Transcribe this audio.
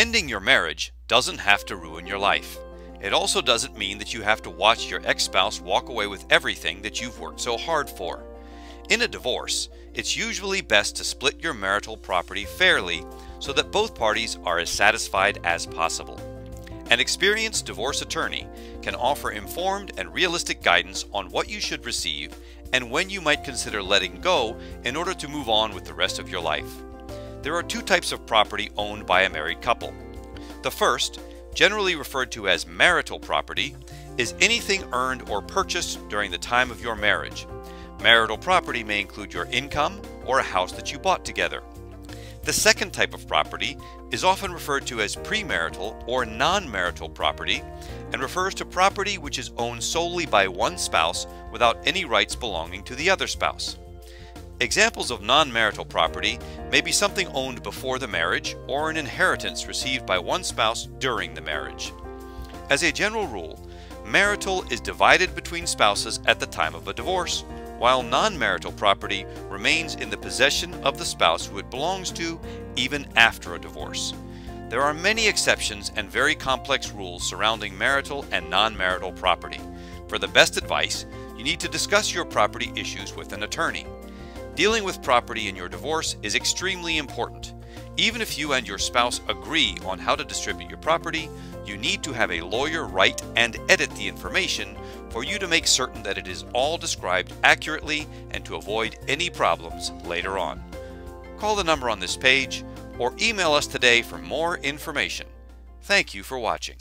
Ending your marriage doesn't have to ruin your life. It also doesn't mean that you have to watch your ex-spouse walk away with everything that you've worked so hard for. In a divorce, it's usually best to split your marital property fairly so that both parties are as satisfied as possible. An experienced divorce attorney can offer informed and realistic guidance on what you should receive and when you might consider letting go in order to move on with the rest of your life. There are two types of property owned by a married couple. The first, generally referred to as marital property, is anything earned or purchased during the time of your marriage. Marital property may include your income or a house that you bought together. The second type of property is often referred to as premarital or non-marital property and refers to property which is owned solely by one spouse without any rights belonging to the other spouse. Examples of non-marital property may be something owned before the marriage or an inheritance received by one spouse during the marriage. As a general rule, marital is divided between spouses at the time of a divorce, while non-marital property remains in the possession of the spouse who it belongs to even after a divorce. There are many exceptions and very complex rules surrounding marital and non-marital property. For the best advice, you need to discuss your property issues with an attorney. Dealing with property in your divorce is extremely important. Even if you and your spouse agree on how to distribute your property, you need to have a lawyer write and edit the information for you to make certain that it is all described accurately and to avoid any problems later on. Call the number on this page or email us today for more information. Thank you for watching.